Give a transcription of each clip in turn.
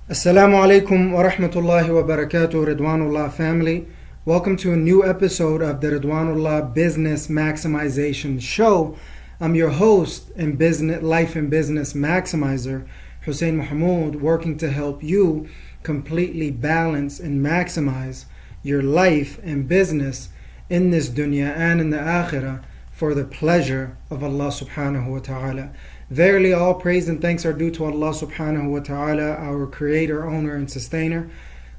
Assalamu alaikum wa rahmatullahi wa barakatuh, Ridwanullah family. Welcome to a new episode of the Ridwanullah Business Maximization Show. I'm your host and life and business maximizer, Hussein Mohamud, working to help you completely balance and maximize your life and business in this dunya and in the akhirah for the pleasure of Allah subhanahu wa ta'ala. Verily, all praise and thanks are due to Allah subhanahu wa ta'ala, our creator, owner, and sustainer,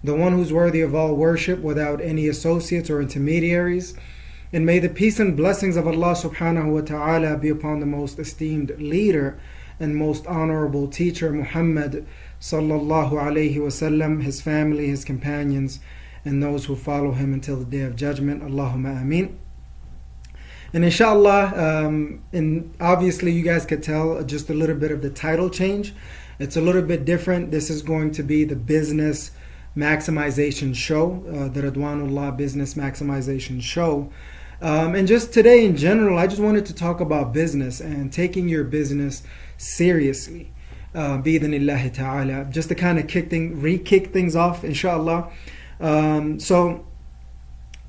the one who's worthy of all worship without any associates or intermediaries. And may the peace and blessings of Allah subhanahu wa ta'ala be upon the most esteemed leader and most honorable teacher, Muhammad sallallahu alayhi wasallam, his family, his companions, and those who follow him until the day of judgment. Allahumma ameen. And inshallah, and obviously you guys could tell just a little bit of the title change. It's a little bit different. This is going to be the Business Maximization Show, the Ridwanullah Business Maximization Show. And just today in general, I just wanted to talk about business and taking your business seriously. Bi-idhnillahi ta'ala. Just to kind of re-kick things off, inshallah.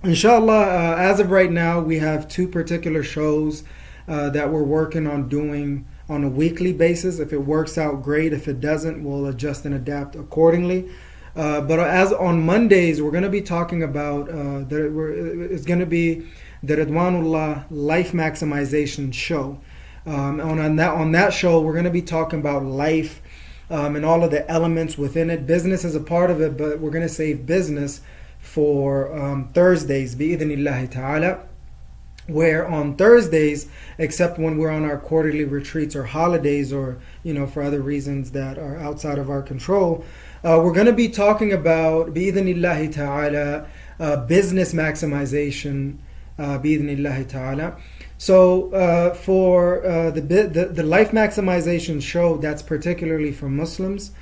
Inshallah, as of right now, we have two particular shows that we're working on doing on a weekly basis. If it works out, great. If it doesn't, we'll adjust and adapt accordingly. But as on Mondays, we're going to be talking about it's going to be the Ridwanullah Life Maximization Show. On that show, we're going to be talking about life and all of the elements within it. Business is a part of it, but we're going to save business for Thursdays, bi-idhnillahi ta'ala, where on Thursdays, except when we're on our quarterly retreats or holidays or, for other reasons that are outside of our control, we're going to be talking about, bi-idhnillahi ta'ala, business maximization, bi-idhnillahi ta'ala. So for the Life Maximization Show, that's particularly for Muslims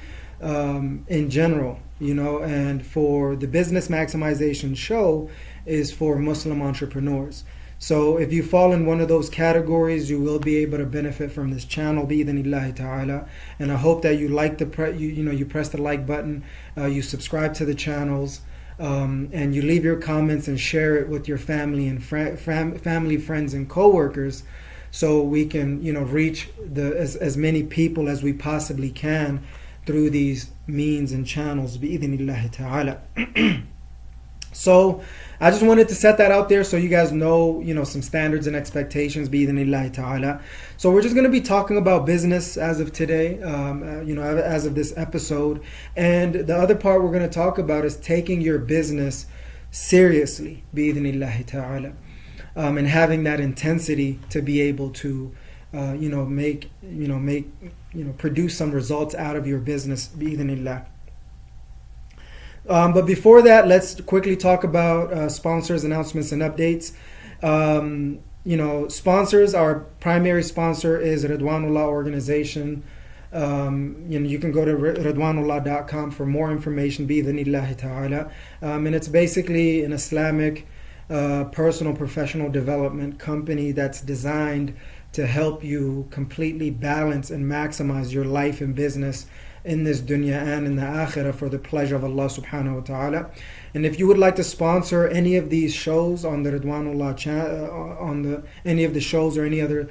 in general. And for the Business Maximization Show is for Muslim entrepreneurs. So if you fall in one of those categories, you will be able to benefit from this channel, bi-idhnillahi ta'ala. And I hope that you like you press the like button, you subscribe to the channels, and you leave your comments and share it with your family and family, friends, and coworkers, so we can reach as many people as we possibly can through these means and channels, bi-idhnillahi ta'ala. So I just wanted to set that out there so you guys know, some standards and expectations, bi-idhnillahi ta'ala. So we're just going to be talking about business as of today, as of this episode. And the other part we're going to talk about is taking your business seriously, bi-idhnillahi ta'ala, and having that intensity to be able to produce some results out of your business, bi-idhnillah. But before that, let's quickly talk about sponsors, announcements, and updates. Sponsors, our primary sponsor is Ridwanullah Organization. You can go to ridwanullah.com for more information, bi-idhnillahi ta'ala. And it's basically an Islamic personal professional development company that's designed to help you completely balance and maximize your life and business in this dunya and in the akhirah for the pleasure of Allah subhanahu wa ta'ala. And if you would like to sponsor any of these shows on the Ridwanullah channel, any of the shows or any other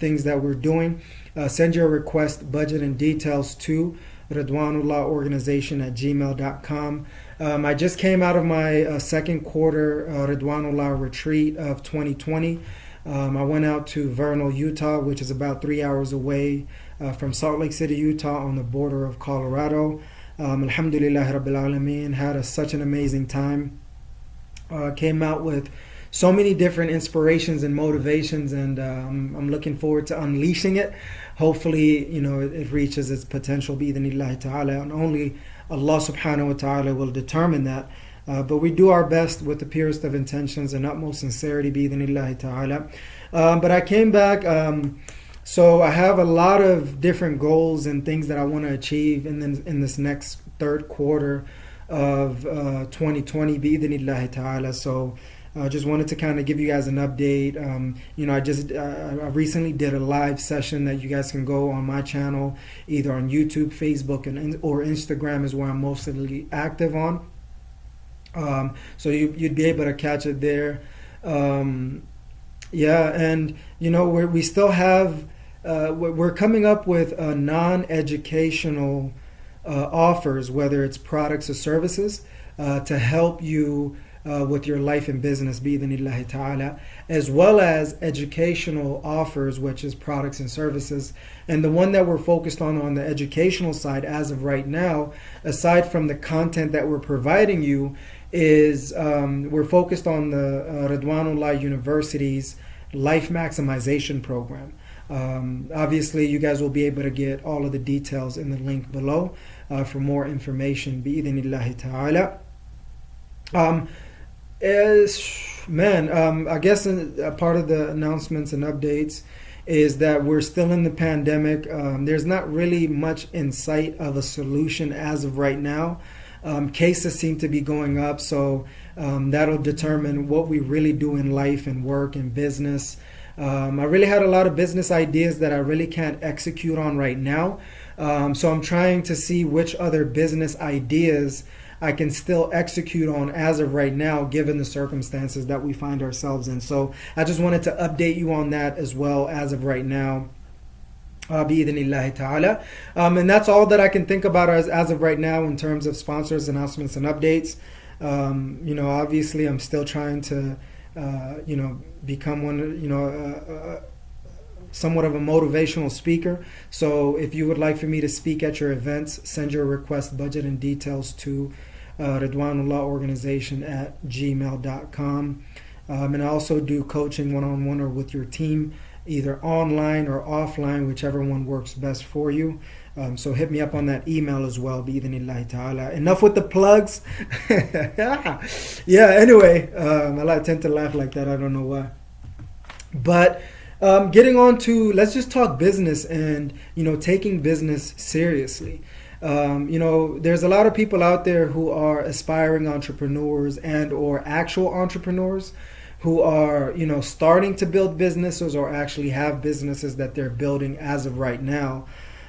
things that we're doing, send your request, budget, and details to Ridwanullah Organization at gmail.com. I just came out of my second quarter Ridwanullah retreat of 2020. I went out to Vernal, Utah, which is about 3 hours away from Salt Lake City, Utah, on the border of Colorado. Alhamdulillah Rabbil Alameen, had such an amazing time. Came out with so many different inspirations and motivations, and I'm looking forward to unleashing it. Hopefully, it reaches its potential, bi-idhnillahi ta'ala, and only Allah subhanahu wa ta'ala will determine that. But we do our best with the purest of intentions and utmost sincerity, bi-idhnillahi ta'ala. But I came back, so I have a lot of different goals and things that I want to achieve in this next third quarter of 2020, bi-idhnillahi ta'ala. So Just wanted to kind of give you guys an update. I recently did a live session that you guys can go on my channel, either on YouTube, Facebook, or Instagram is where I'm mostly active on. So you'd be able to catch it there. And we still have we're coming up with non-educational offers, whether it's products or services, to help you with your life and business, bi-idhnillahi ta'ala, as well as educational offers, which is products and services. And the one that we're focused on the educational side as of right now, aside from the content that we're providing you, is we're focused on the Ridwanullah University's Life Maximization program. Obviously, you guys will be able to get all of the details in the link below for more information, bi-idhnillahi ta'ala. I guess a part of the announcements and updates is that we're still in the pandemic. There's not really much in sight of a solution as of right now. Cases seem to be going up, so that'll determine what we really do in life and work and business. I really had a lot of business ideas that I really can't execute on right now. So I'm trying to see which other business ideas I can still execute on as of right now, given the circumstances that we find ourselves in. So I just wanted to update you on that as well as of right now. Bi-idhnillahi ta'ala. And that's all that I can think about as of right now in terms of sponsors, announcements, and updates. Obviously I'm still trying to, become somewhat of a motivational speaker. So if you would like for me to speak at your events, send your request, budget, and details to Ridwanullah Organization at gmail.com. And I also do coaching one-on-one or with your team, either online or offline, whichever one works best for you. So hit me up on that email as well, bi-idhnillahi ta'ala. Enough with the plugs. Anyway, I tend to laugh like that. I don't know why. But getting on to, let's just talk business and, taking business seriously. There's a lot of people out there who are aspiring entrepreneurs and or actual entrepreneurs who are, starting to build businesses or actually have businesses that they're building as of right now.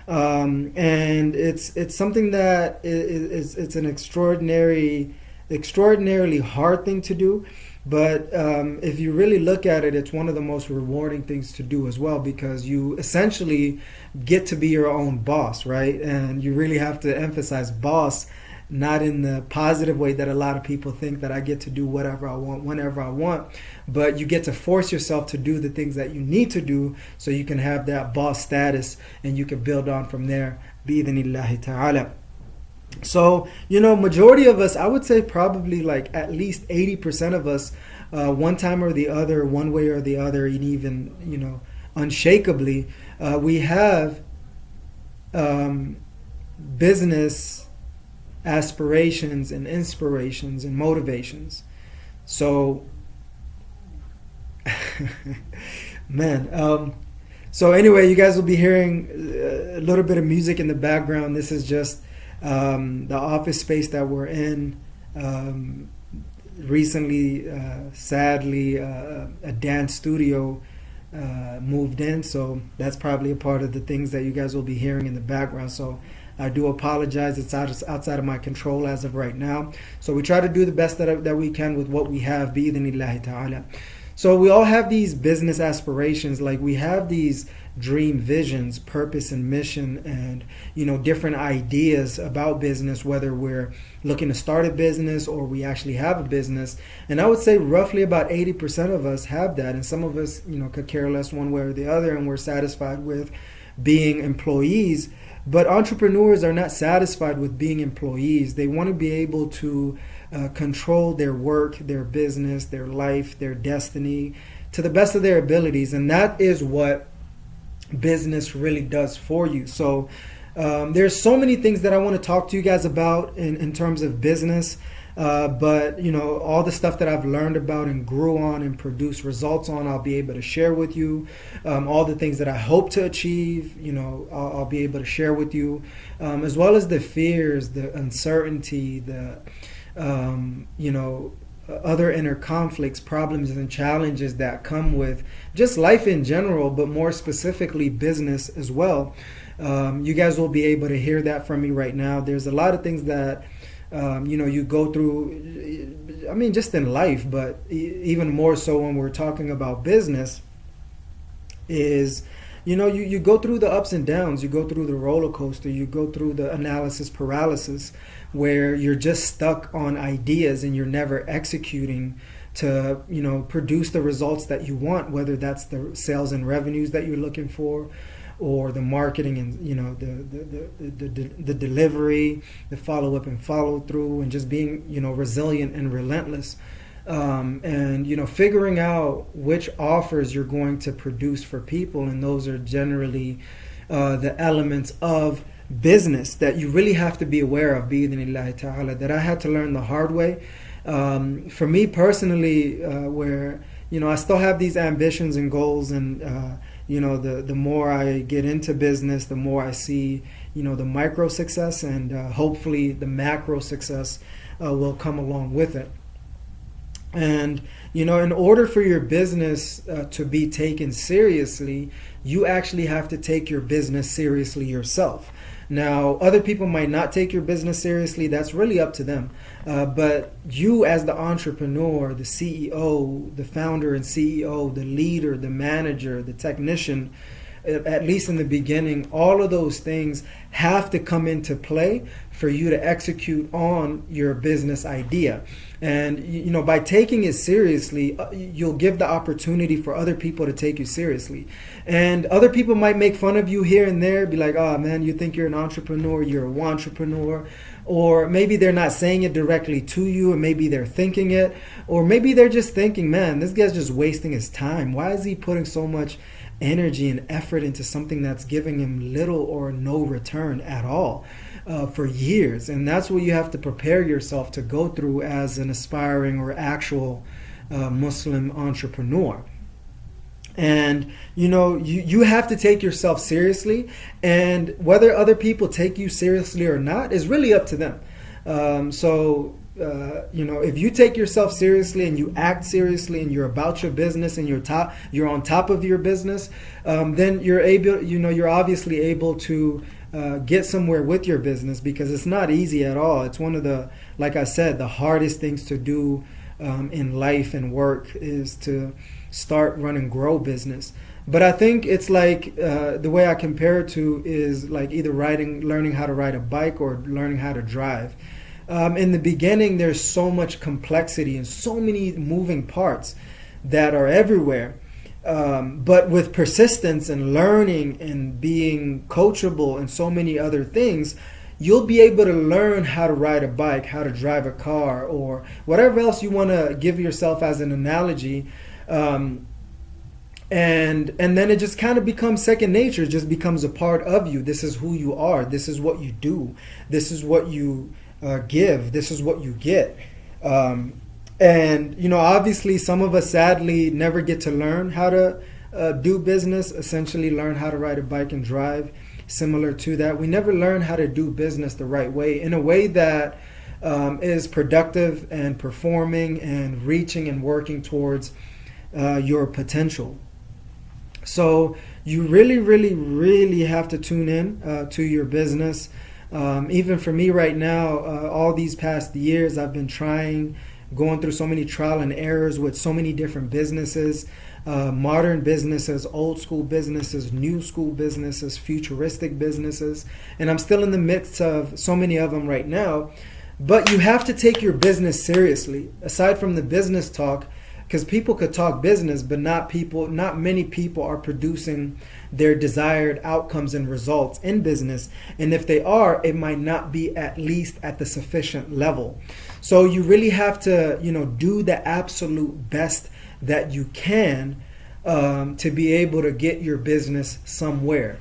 And it's something that it's an extraordinarily hard thing to do. But if you really look at it, it's one of the most rewarding things to do as well, because you essentially get to be your own boss, right? And you really have to emphasize boss, not in the positive way that a lot of people think, that I get to do whatever I want, whenever I want. But you get to force yourself to do the things that you need to do so you can have that boss status and you can build on from there, bi-idhnillahi ta'ala. So, majority of us, I would say probably like at least 80% of us, one time or the other, one way or the other, and even, unshakably, we have business aspirations and inspirations and motivations. So, so anyway, you guys will be hearing a little bit of music in the background. This is just the office space that we're in. Recently, sadly, a dance studio moved in, so that's probably a part of the things that you guys will be hearing in the background. So I do apologize. It's outside of my control as of right now. So we try to do the best that we can with what we have, bi-idhnillahi ta'ala. So we all have these business aspirations, like we have these dream visions, purpose and mission, and different ideas about business, whether we're looking to start a business or we actually have a business. And I would say roughly about 80% of us have that, and some of us could care less one way or the other, and we're satisfied with being employees. But entrepreneurs are not satisfied with being employees. They want to be able to control their work, their business, their life, their destiny to the best of their abilities. And that is what business really does for you. So there's so many things that I want to talk to you guys about in terms of business. But all the stuff that I've learned about and grew on and produced results on, I'll be able to share with you. All the things that I hope to achieve, I'll be able to share with you, as well as the fears, the uncertainty, the other inner conflicts, problems, and challenges that come with just life in general, but more specifically business as well. You guys will be able to hear that from me right now. There's a lot of things that you go through, I mean, just in life, but even more so when we're talking about business, is you go through the ups and downs, you go through the roller coaster, you go through the analysis paralysis, where you're just stuck on ideas and you're never executing to produce the results that you want, whether that's the sales and revenues that you're looking for, or the marketing and the delivery, the follow up and follow through, and just being resilient and relentless. And figuring out which offers you're going to produce for people, and those are generally the elements of business that you really have to be aware of, bi'idhnillahi ta'ala, that I had to learn the hard way. For me personally, where I still have these ambitions and goals, and the more I get into business, the more I see the micro success, and hopefully the macro success will come along with it. And in order for your business to be taken seriously, you actually have to take your business seriously yourself. Now, other people might not take your business seriously. That's really up to them. But you, as the entrepreneur, the CEO, the founder and CEO, the leader, the manager, the technician, at least in the beginning, all of those things have to come into play for you to execute on your business idea. And by taking it seriously, you'll give the opportunity for other people to take you seriously. And other people might make fun of you here and there, be like, oh man, you think you're an entrepreneur, you're a wantrepreneur. Or maybe they're not saying it directly to you, and maybe they're thinking it. Or maybe they're just thinking, man, this guy's just wasting his time. Why is he putting so much energy and effort into something that's giving him little or no return at all for years? And that's what you have to prepare yourself to go through as an aspiring or actual Muslim entrepreneur. And you have to take yourself seriously, and whether other people take you seriously or not is really up to them. If you take yourself seriously and you act seriously and you're about your business and you're on top of your business, then you're obviously able to get somewhere with your business, because it's not easy at all. It's one of the, like I said, the hardest things to do in life and work is to start, run, and grow business. But I think it's like the way I compare it to is like either learning how to ride a bike or learning how to drive. In the beginning, there's so much complexity and so many moving parts that are everywhere. But with persistence and learning and being coachable and so many other things, you'll be able to learn how to ride a bike, how to drive a car, or whatever else you want to give yourself as an analogy. And then it just kind of becomes second nature. It just becomes a part of you. This is who you are. This is what you do. This is what you give. This is what you get. And obviously some of us sadly never get to learn how to do business, essentially learn how to ride a bike and drive. Similar to that, we never learn how to do business the right way, in a way that is productive and performing and reaching and working towards your potential. So you really, really, really have to tune in to your business. Even for me right now, all these past years, I've been going through so many trial and errors with so many different businesses, modern businesses, old school businesses, new school businesses, futuristic businesses. And I'm still in the midst of so many of them right now. But you have to take your business seriously, aside from the business talk, because people could talk business, but not many people are producing their desired outcomes and results in business. And if they are, it might not be at least at the sufficient level. So you really have to, do the absolute best that you can to be able to get your business somewhere.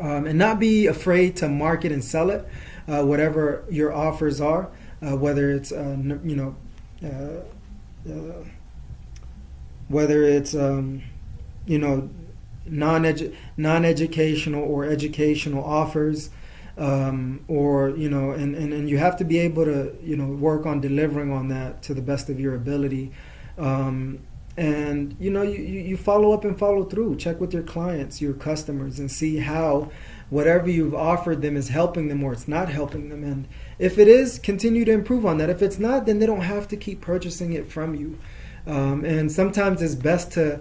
And not be afraid to market and sell it, whatever your offers are, whether it's, non-educational or educational offers, or and you have to be able to work on delivering on that to the best of your ability. And you follow up and follow through. Check with your clients, your customers, and see how whatever you've offered them is helping them or it's not helping them. And if it is, continue to improve on that. If it's not, then they don't have to keep purchasing it from you. And sometimes it's best to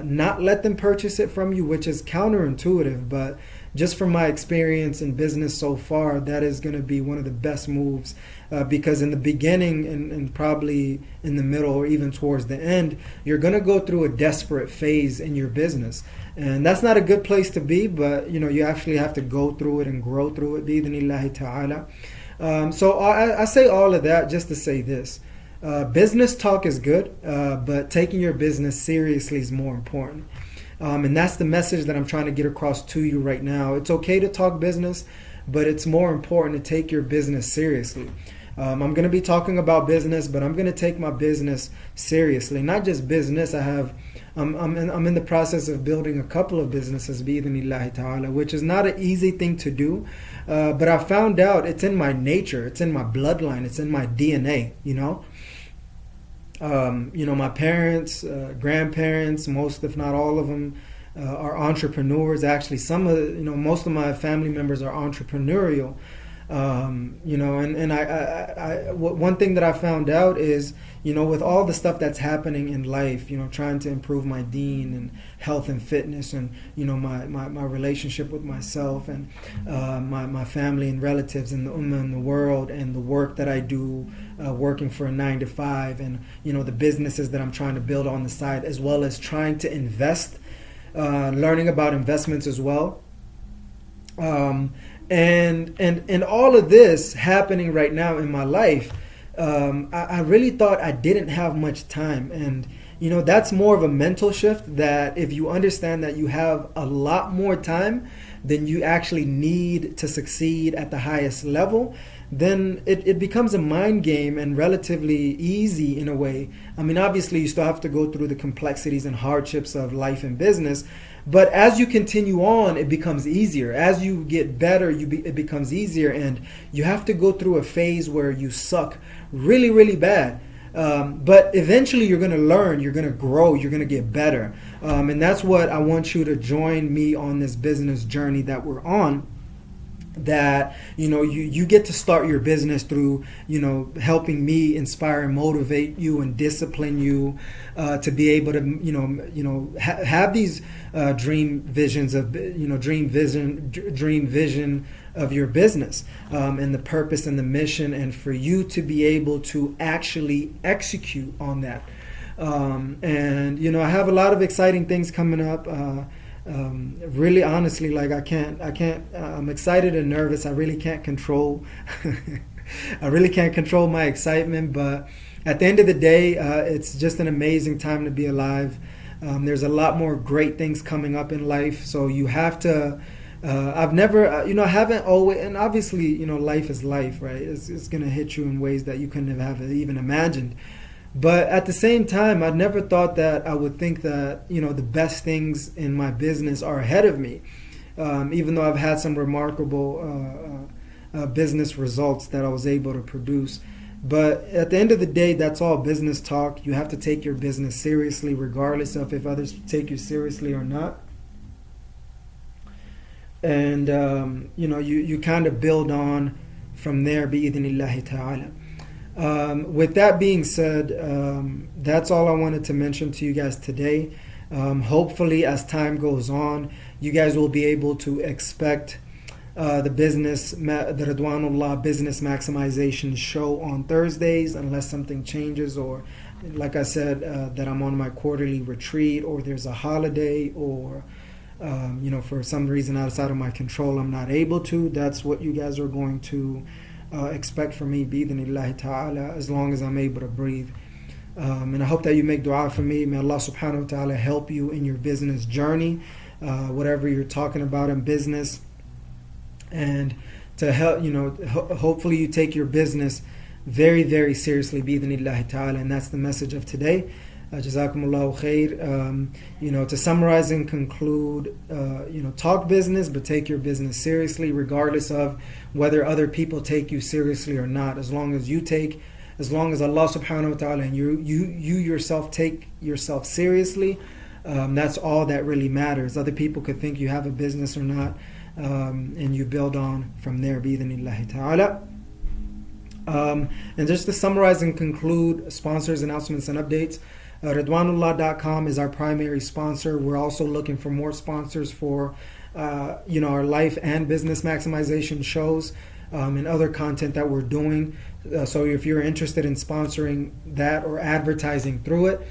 not let them purchase it from you, which is counterintuitive. But just from my experience in business so far, that is going to be one of the best moves, because in the beginning and probably in the middle or even towards the end, you're going to go through a desperate phase in your business. And that's not a good place to be, but you actually have to go through it and grow through it, bi-idhnillahi ta'ala. So I say all of that just to say this. Business talk is good, but taking your business seriously is more important. And that's the message that I'm trying to get across to you right now. It's okay to talk business, but it's more important to take your business seriously. I'm going to be talking about business, but I'm going to take my business seriously. Not just business. I'm in the process of building a couple of businesses, bi-idhnillahi ta'ala, which is not an easy thing to do. But I found out it's in my nature. It's in my bloodline. It's in my DNA, my parents, grandparents, most if not all of them are entrepreneurs. Actually, most of my family members are entrepreneurial. And one thing that I found out is, with all the stuff that's happening in life, trying to improve my deen and health and fitness and, my relationship with myself and my family and relatives and the ummah and the world and the work that I do, working for a 9-to-5 and, the businesses that I'm trying to build on the side, as well as trying to invest, learning about investments as well. And all of this happening right now in my life, I really thought I didn't have much time. And, that's more of a mental shift, that if you understand that you have a lot more time than you actually need to succeed at the highest level, then it becomes a mind game and relatively easy in a way. I mean, obviously you still have to go through the complexities and hardships of life and business, but as you continue on, it becomes easier. As you get better, it becomes easier, and you have to go through a phase where you suck really, really bad. But eventually you're going to learn, you're going to grow, you're going to get better. And that's what I want you to join me on this business journey that we're on. That you get to start your business through helping me inspire and motivate you and discipline you to be able to have these dream vision of your business, and the purpose and the mission, and for you to be able to actually execute on that. And I have a lot of exciting things coming up. Really, honestly, like I can't. I'm excited and nervous. I really can't control. I really can't control my excitement. But at the end of the day, it's just an amazing time to be alive. There's a lot more great things coming up in life. So you have to. I've never, I haven't always, and obviously, life is life, right? It's going to hit you in ways that you couldn't have even imagined. But at the same time, I never thought that I would think that, the best things in my business are ahead of me. Even though I've had some remarkable business results that I was able to produce. But at the end of the day, that's all business talk. You have to take your business seriously, regardless of if others take you seriously or not. And, you kind of build on from there, bi-idhnillahi ta'ala. With that being said, that's all I wanted to mention to you guys today. Hopefully, as time goes on, you guys will be able to expect the Ridwanullah Business Maximization show on Thursdays, unless something changes, or like I said, that I'm on my quarterly retreat, or there's a holiday, or for some reason outside of my control I'm not able to. That's what you guys are going to expect from me, bi-idhnillahi ta'ala, as long as I'm able to breathe. And I hope that you make dua for me. May Allah subhanahu wa ta'ala help you in your business journey, whatever you're talking about in business, and to help, hopefully you take your business very, very seriously, bi-idhnillahi ta'ala. And that's the message of today. Jazakumullahu khair. To summarize and conclude, talk business, but take your business seriously, regardless of whether other people take you seriously or not. As long as Allah subhanahu wa ta'ala and you yourself take yourself seriously, that's all that really matters. Other people could think you have a business or not, and you build on from there, bi-idhnillahi ta'ala. And just to summarize and conclude, sponsors, announcements, and updates. Ridwanullah.com is our primary sponsor. We're also looking for more sponsors for our life and business maximization shows and other content that we're doing. So if you're interested in sponsoring that or advertising through it,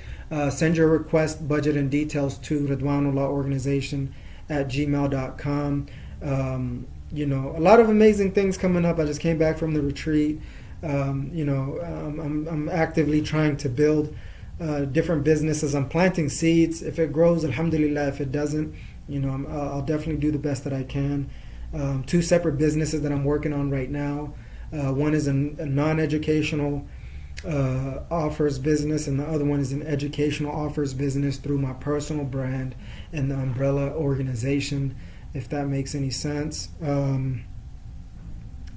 send your request, budget, and details to Ridwanullah Organization at gmail.com. A lot of amazing things coming up. I just came back from the retreat. I'm actively trying to build different businesses. I'm planting seeds. If it grows, alhamdulillah. If it doesn't, I'll definitely do the best that I can. 2 separate businesses that I'm working on right now. One is a non-educational offers business, and the other one is an educational offers business through my personal brand and the Umbrella Organization, if that makes any sense.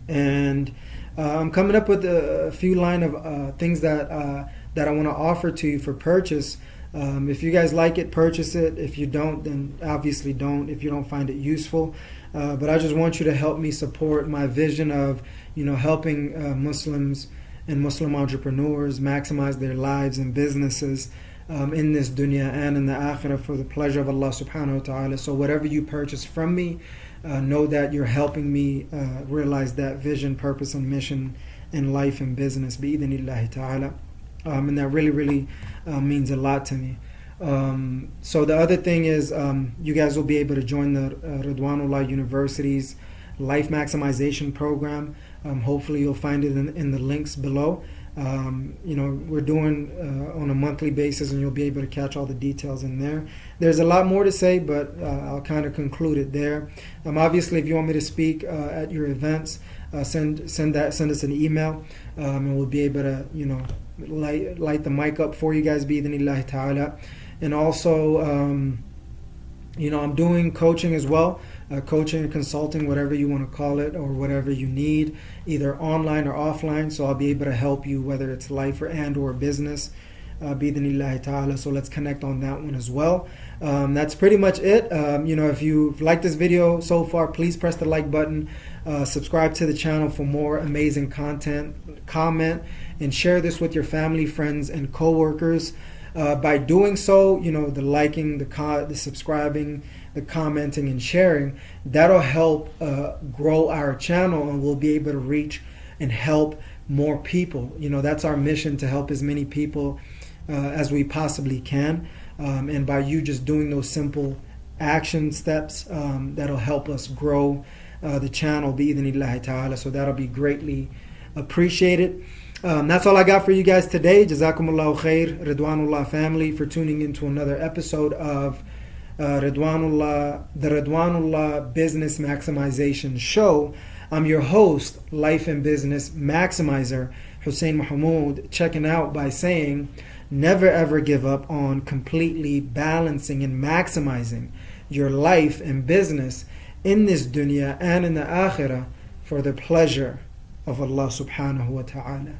And I'm coming up with a few line of things that I want to offer to you for purchase. If you guys like it, purchase it. If you don't, then obviously don't, if you don't find it useful. But I just want you to help me support my vision of, helping Muslims and Muslim entrepreneurs maximize their lives and businesses in this dunya and in the akhirah for the pleasure of Allah subhanahu wa ta'ala. So whatever you purchase from me, know that you're helping me realize that vision, purpose, and mission in life and business, bi-idhnillahi ta'ala. And that really, really means a lot to me. So the other thing is, you guys will be able to join the Ridwanullah University's Life Maximization program. Hopefully you'll find it in the links below. We're doing on a monthly basis, and you'll be able to catch all the details in there. There's a lot more to say, but I'll kind of conclude it there. Obviously, if you want me to speak at your events, send us an email, and we'll be able to light the mic up for you guys, bi-idhnillahi ta'ala. And also, I'm doing coaching as well. Coaching and consulting, whatever you want to call it, or whatever you need, either online or offline. So I'll be able to help you, whether it's life or business, bi-idhnillahi ta'ala. So let's connect on that one as well. That's pretty much it. If you've liked this video so far, please press the like button, subscribe to the channel for more amazing content, comment, and share this with your family, friends, and co-workers. By doing so, the liking, the subscribing, the commenting, and sharing, that'll help grow our channel, and we'll be able to reach and help more people. That's our mission, to help as many people as we possibly can. And by you just doing those simple action steps, that'll help us grow the channel, bi-idhnillahi ta'ala. So that'll be greatly appreciated. That's all I got for you guys today. Jazakumullahu khair, Ridwanullah family, for tuning into another episode of the Ridwanullah Business Maximization Show. I'm your host, Life and Business Maximizer, Hussein Mohamud, checking out by saying, never ever give up on completely balancing and maximizing your life and business in this dunya and in the akhirah for the pleasure of Allah subhanahu wa ta'ala.